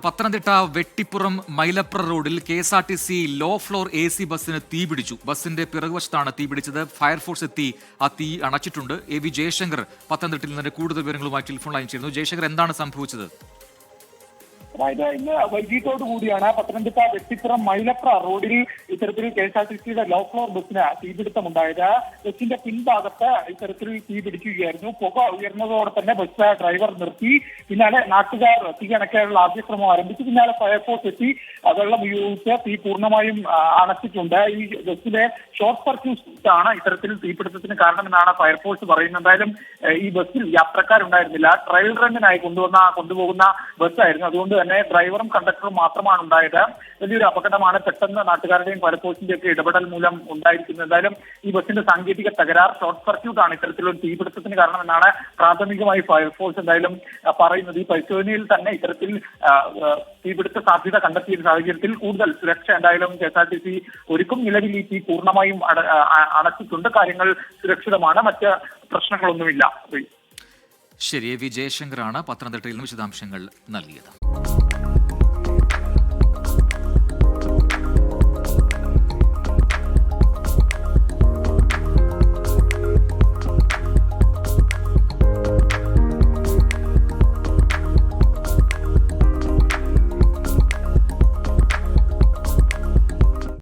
പത്തനംതിട്ട വെട്ടിപ്പുറം മൈലപ്ര റോഡിൽ KSRTC low floor AC ബസ്സിന് തീപിടിച്ചു. ബസിന്റെ പിറകുവശത്താണ് തീപിടിച്ചത്. ഫയർഫോഴ്സ് എത്തി ആ തീ അണച്ചിട്ടുണ്ട്. AV ജയശങ്കർ പത്തനംതിട്ടയിൽ നിന്ന് കൂടുതൽ വിവരങ്ങളുമായി ടെലിഫോൺ ലൈൻ ചേരുന്നു. ജയശങ്കർ, എന്താണ് സംഭവിച്ചത്? അതായത് ഇന്ന് വൈകിട്ടോട് കൂടിയാണ് പത്തനംതിട്ട വെട്ടിപ്പുറം മൈലപ്ര റോഡിൽ ഇത്തരത്തിൽ KSRTCയുടെ ലോ ഫ്ലോർ ബസ്സിന് തീപിടുത്തമുണ്ടായത്. ബസ്സിന്റെ പിൻഭാഗത്ത് ഇത്തരത്തിൽ തീ പിടിക്കുകയായിരുന്നു. പുക ഉയർന്നതോടെ തന്നെ ബസ് ഡ്രൈവർ നിർത്തി. പിന്നാലെ നാട്ടുകാർ തീ അണയ്ക്കാനുള്ള ആദ്യശ്രമം ആരംഭിച്ചു. പിന്നാലെ ഫയർഫോഴ്സ് എത്തി വെള്ളം ഉപയോഗിച്ച് തീ പൂർണ്ണമായും അണച്ചിട്ടുണ്ട്. ഈ ബസ്സിലെ ഷോർട്ട് സർക്യൂട്ട് ആണ് ഇത്തരത്തിൽ തീപിടുത്തത്തിന് കാരണമെന്നാണ് ഫയർഫോഴ്സ് പറയുന്നത്. എന്തായാലും ഈ ബസ്സിൽ യാത്രക്കാരുണ്ടായിരുന്നില്ല. ട്രയൽ റണ്ണിനായി കൊണ്ടുപോകുന്ന ബസ്സായിരുന്നു. അതുകൊണ്ട് തന്നെ ഡ്രൈവറും കണ്ടക്ടറും മാത്രമാണ് ഉണ്ടായത്. വലിയൊരു അപകടമാണ് പെട്ടെന്ന് നാട്ടുകാരുടെയും ഫയർഫോഴ്സിന്റെയും ഒക്കെ ഇടപെടൽ മൂലം ഉണ്ടായിരിക്കുന്നത്. എന്തായാലും ഈ ബസ്സിന്റെ സാങ്കേതിക തകരാർ, ഷോർട്ട് സർക്യൂട്ട് ആണ് ഇത്തരത്തിലൊരു തീപിടുത്തത്തിന് കാരണമെന്നാണ് പ്രാഥമികമായി ഫയർഫോഴ്സ് എന്തായാലും പറയുന്നത്. ഈ പരിശോധനയിൽ തന്നെ ഇത്തരത്തിൽ തീപിടുത്ത സാധ്യത കണ്ടെത്തിയ സാഹചര്യത്തിൽ കൂടുതൽ സുരക്ഷ എന്തായാലും KSRTC ഒരുക്കും. നിലവിൽ ഈ തീ പൂർണ്ണമായും അണച്ചിട്ടുണ്ട്. കാര്യങ്ങൾ സുരക്ഷിതമാണ്. മറ്റ് പ്രശ്നങ്ങളൊന്നുമില്ല. ശരി, AV ജയശങ്കറാണ് പത്തനംതിട്ടയിൽ നിന്ന് വിശദാംശങ്ങൾ നൽകിയത്.